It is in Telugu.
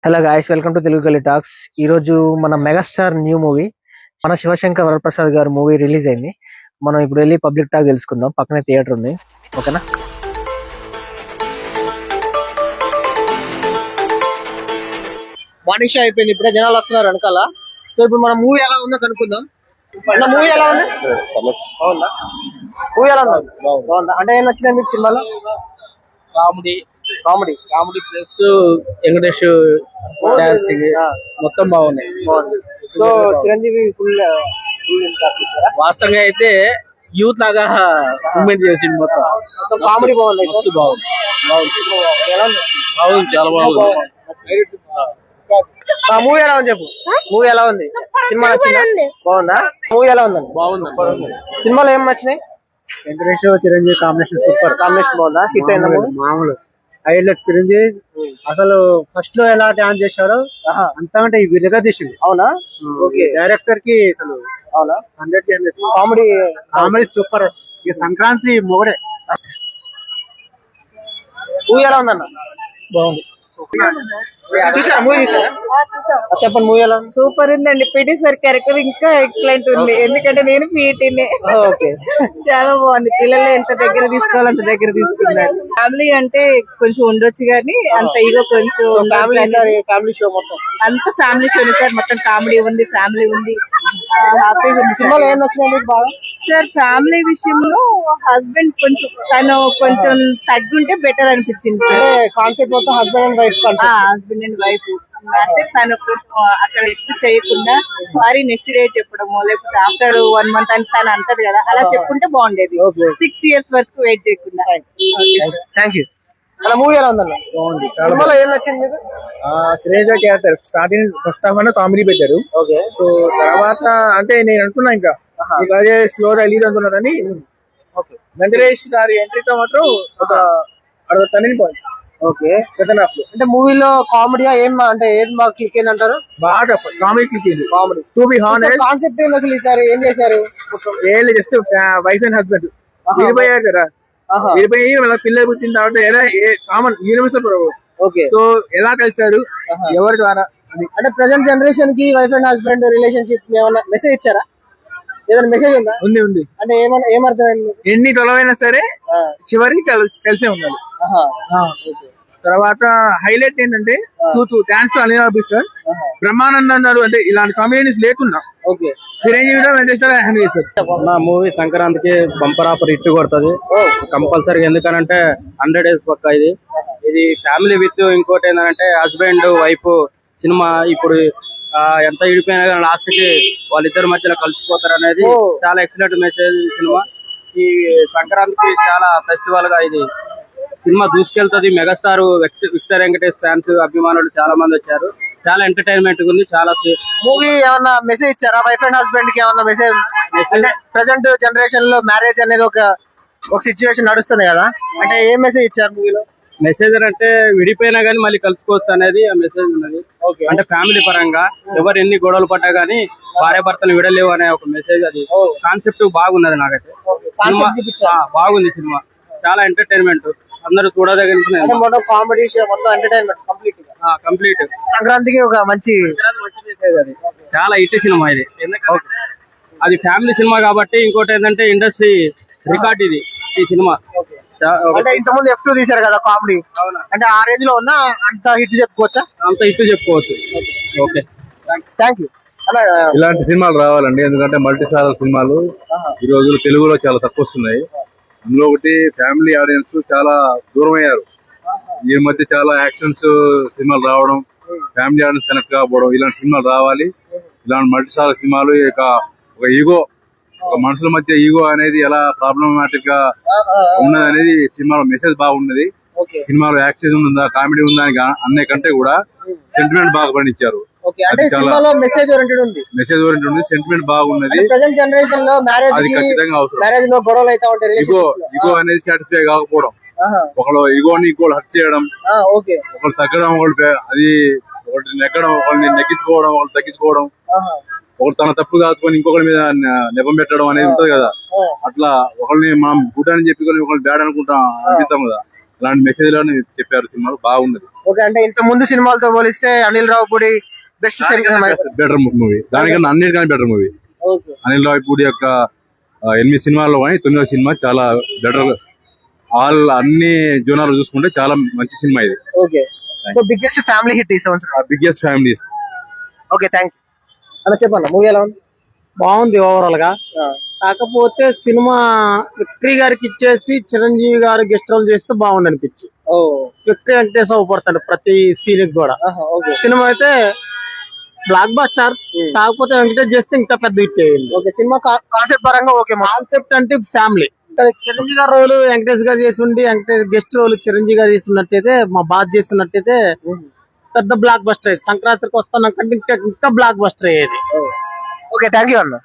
Hello guys, welcome to Telugu గల్లీ టాక్స్. ఈ రోజు మన మెగాస్టార్ న్యూ మూవీ మన శివశంకర్ వరప్రసాద్ గారి మూవీ రిలీజ్ అయింది. మనం ఇప్పుడు వెళ్ళి పబ్లిక్ టాక్ తెలుసుకుందాం. పక్కనే థియేటర్ ఉంది, ఓకేనా? మార్నింగ్ షో అయిపోయింది, ఇప్పుడే జనాలు వస్తున్నారు వెనకాల. సో ఇప్పుడు మన మూవీ ఎలా ఉందో కనుక్కుందాం. మూవీ ఎలా ఉంది? బాగుందా? మూవీ ఎలా ఉంది? బాగుందా అంటే ఏం నచ్చింది మీకు సినిమాలో? Comedy comedy comedy plus Venkatesh dancing మొత్తం బాగున్నాయి. సో చిరంజీవి ఫుల్ వాస్తవంగా అయితే యూత్ లాగా మూమెంట్ చేసిండు మొత్తం. కామెడీ బాగుంది, మస్తు బాగుంది. ఎలా ఉంది? బాగుంది, చాలా బాగుంది. మూవీ ఎలా ఉంది చెప్పు. మూవీ ఎలా ఉంది? సినిమా నచ్చిందా? బాగుందా? మూవీ ఎలా ఉందండి? బాగుంది. సినిమాలో ఏం నచ్చినాయి? Venkatesh Chiranjeevi combination super. Combination బాగుందా? హిట్ అయిందా మూవీ? మామూలు హైలైట్. చిరంజీవి అసలు ఫస్ట్ లో ఎలా డాన్స్ చేశాడో అంతకంటే ఈ విలుగా తీసిండు. అవునా? ఓకే. డైరెక్టర్ కి అసలు అవునా? 100 కామెడీ కామెడీ సూపర్. ఈ సంక్రాంతి మొగడే. మూవీ ఎలా ఉందన్న? బాగుంది. చూసారా మూవీ? చూసారా? చెప్పండి, మూవీ ఎలా ఉంది? సూపర్ ఉందండి. పిటి సార్ క్యారెక్టర్ ఇంకా ఎక్సలెంట్ ఉంది. ఎందుకంటే నేను పీటీనే. ఓకే. చాలా బాగుంది. పిల్లలు ఎంత దగ్గర తీసుకోవాలంత దగ్గర తీసుకున్నారు. ఫ్యామిలీ అంటే కొంచెం ఉండొచ్చు కానీ అంత ఈగో కొంచెం ఫ్యామిలీ షో మొత్తం అంత ఫ్యామిలీ షోనే సార్. మొత్తం కామెడీ ఉంది, ఫ్యామిలీ ఉంది, హ్యాపీగా ఉంది. సినిమాలో ఏం నచ్చినాయి మీకు బాగా? సార్ ఫ్యామిలీ విషయంలో హస్బెండ్ కొంచెం తను కొంచెం తగ్గుంటే బెటర్ అనిపించింది సార్. కాన్సెప్ట్ మొత్తం husband and wife husband and wife అంటే తను అక్కడ ఇష్ట చేయకుండా సారీ నెక్స్ట్ డే చెప్పడము, లేకపోతే ఆఫ్టర్ 1 month అని తను అంటది కదా, అలా చెప్పుకుంటే బాగుండేది. 6 years వరకు వెయిట్ చేయకుండా. Thank you. అలా మూవీ ఎలా ఉందన్న? బాగుంది. సినిమాలో ఏం నచ్చింది మీకు? శ్రేజ క్యారెక్టర్ స్టార్టింగ్ ఫస్ట్ హాఫ్ అన్న కామెడీ పెట్టారు. ఓకే. సో తర్వాత అంటే నేను అనుకున్నా ఇంకా అదే స్లోగా రిలీజ్ అనుకున్నారని. ఓకే. వెంకటేష్ గారి ఎంట్రీతో మాత్రం ఒక 60 turning point. Okay. Second half లో అంటే మూవీలో కామెడీ ఏం అంటే ఏది బాగా క్లిక్ అయింది అంటారు? బాగా కామెడీ క్లిక్ అయింది. Comedy. To be honest concept ఏంది అసలు? ఈసారి ఏం చేశారు? ఏం జస్ట్ వైఫ్ అండ్ హస్బెండ్ విడిపోయారు కదా. విడిపోయి వాళ్ళ పిల్లలు పుట్టిన తర్వాత ఎలా కామన్ యూనివర్సల్. ఓకే. సో ఎలా కలిసారు, ఎవరి ద్వారా అని. అంటే ప్రెసెంట్ జనరేషన్ కి వైఫ్ అండ్ హస్బెండ్ రిలేషన్షిప్ ఏమైనా మెసేజ్ ఇచ్చారా? ఏదైనా మెసేజ్ ఉందా? ఉంది. అంటే ఏమర్థమైంది? ఎన్ని తొలవైనా సరే చివరికి కలిసే ఉండాలి. తర్వాత హైలైట్ ఏంటంటే డాన్స్ అనిల్ సార్ బ్రహ్మానంద్ అన్నారు. అంటే ఇలాంటి కామెడీస్ లేకుండా ఓకే చిరంజీవి వెంకటేష్ హ్యాండిల్ చేశారు. నా మూవీ సంక్రాంతికి బంపర్ ఆఫర్ హిట్ కొడుతుంది కంపల్సరీగా. ఎందుకనంటే 100 days పక్క ఇది ఫ్యామిలీ విత్. ఇంకోటి ఏంటంటే హస్బెండ్ వైఫ్ సినిమా ఇప్పుడు ఎంత ఇడిపోయినా కానీ లాస్ట్ కి వాళ్ళిద్దరి మధ్యలో కలిసిపోతారు అనేది చాలా ఎక్సలెంట్ మెసేజ్ సినిమా. ఈ సంక్రాంతికి చాలా ఫెస్టివల్ గా ఇది సినిమా దూసుకెళ్తుంది. మెగాస్టార్ విక్టర్ వెంకటేష్ ఫ్యాన్స్ అభిమానులు చాలా మంది వచ్చారు. చాలా ఎంటర్టైన్మెంట్ ఉంది. చాలా మూవీ ఏమన్నా మెసేజ్ ఇచ్చారా? వైఫ్ అండ్ హస్బెండ్ కి ఏమన్నా మెసేజ్? ప్రెసెంట్ జనరేషన్ లో మ్యారేజ్ అనేది ఒక సిచ్యువేషన్ నడుస్తుంది కదా, అంటే ఏం మెసేజ్ ఇచ్చారు మూవీలో? మెసేజ్ అంటే విడిపోయినా గానీ మళ్ళీ కలుసుకోవచ్చు అనేది ఆ మెసేజ్ ఉన్నది. అంటే ఫ్యామిలీ పరంగా ఎవరు ఎన్ని గొడవలు పడ్డా గానీ భార్య భర్తలు విడలేవు అనే ఒక మెసేజ్. అది కాన్సెప్ట్ బాగున్నది. నాకైతే సినిమా బాగుంది. సినిమా చాలా ఎంటర్టైన్మెంట్, అందరూ చూడదగిన కామెడీ షో మొత్తం ఎంటర్టైన్మెంట్ కంప్లీట్. సంక్రాంతికి ఒక మంచి మెసేజ్. అది చాలా హిట్ సినిమా ఇది. అది ఫ్యామిలీ సినిమా కాబట్టి. ఇంకోటి ఏంటంటే ఇండస్ట్రీ రికార్డ్ ఇది ఈ సినిమా. అంటే ఇంతకుముందు F2 తీశారు కదా కామెడీ, అంటే ఆ రేంజ్ లో ఉన్న అంత హిట్ చెప్పుకోవచ్చా? అంత హిట్ చెప్పుకోవచ్చు. Okay, thank you. ఇలాంటి సినిమాలు రావాలండి, ఎందుకంటే మల్టీ స్టారర్ సినిమాలు ఈ రోజు తెలుగులో చాలా తక్కువ వస్తున్నాయి. అందులో ఒకటి ఫ్యామిలీ ఆడియన్స్ చాలా దూరం అయ్యారు. ఈ మధ్య చాలా యాక్షన్స్ సినిమాలు రావడం, ఫ్యామిలీ ఆడియన్స్ కనెక్ట్ కాకపోవడం, ఇలాంటి సినిమాలు రావాలి. ఇలాంటి మల్టీ స్టారర్ సినిమాలు ఒక ఈగో, ఒక మనుషుల మధ్య ఈగో అనేది ఎలా ప్రాబ్లమాటిక్ గా ఉన్నది అనేది సినిమాలో మెసేజ్ బాగున్నది. సినిమాలో యాక్షన్ ఉందా, కామెడీ ఉందా అని అనే కంటే కూడా సెంటిమెంట్ బాగా పండించారు. మెసేజ్ ఓరియంటెడ్ ఉంది, సెంటిమెంట్ బాగున్నది. ప్రెసెంట్ జనరేషన్ లో అది ఖచ్చితంగా అవసరం. మ్యారేజ్ లో గొడవలు అయితే ఉంటాయి. ఈగో అనేది సాటిస్ఫై కాకపోవడం, ఒకళ్ళు ఈగోని ఇంకోళ్ళు హర్ట్ చేయడం, ఒకళ్ళు తగ్గడం, అది ఒకటి నెగ్గడం, ఒకరిని నెగ్గించుకోవడం, ఒకళ్ళు తగ్గించుకోవడం, ఒకరు తన తప్పు దాచుకొని ఇంకొకరి మీద నెపం పెట్టడం అనేది ఉంటది కదా. అట్లా ఒకరిని మనం గుడ్ అని చెప్పి ఒకరిని బ్యాడ్ అనుకుంటాం అనిపిస్తాం కదా. అలాంటి మెసేజ్ చెప్పారు. సినిమాలు బాగున్నది. ఓకే, అంటే ఇంత ముందు సినిమాలతో పోలిస్తే Anil Ravipudi best better movie, దానికన్నా అన్నిటికన్నా బెటర్ మూవీ. అనిల్ రావిపూడి యొక్క 8 సినిమాల్లో కానీ 9వ సినిమా చాలా బెటర్. అన్ని జోనాలు చూసుకుంటే చాలా మంచి సినిమా ఇది. Okay, so biggest family hit ఈ సంవత్సరం. Biggest family. Okay, thank you అలా. చెప్పన్న మూవీ ఎలా ఉంది? బాగుంది ఓవరాల్ గా. కాకపోతే సినిమా విక్టరీ గారికి ఇచ్చేసి చిరంజీవి గారు గెస్ట్ రోల్ చేస్తే బాగుంది అనిపించి. విక్టరీ వెంకటేష్ అవుపడతాడు ప్రతి సీన్ కూడా. సినిమా అయితే బ్లాక్ బస్టర్, కాకపోతే వెంకటేష్ చేస్తే ఇంకా పెద్ద హిట్ అయ్యింది. ఓకే, సినిమా కాన్సెప్ట్ పరంగా ఓకే. కాన్సెప్ట్ అంటే ఫ్యామిలీ. చిరంజీవి గారు రోల్ వెంకటేష్ గారు చేసి ఉండి వెంకటేష్ గెస్ట్ రోల్ చిరంజీవి గారు చేస్తున్నట్టయితే, మా బాధ చేస్తున్నట్టయితే పెద్ద బ్లాక్ బస్టర్ అయ్యేది. సంక్రాంతికి వస్తానంటే ఇంకా బ్లాక్ బస్టర్ అయ్యేది. ఓకే, థ్యాంక్ యూ అన్న.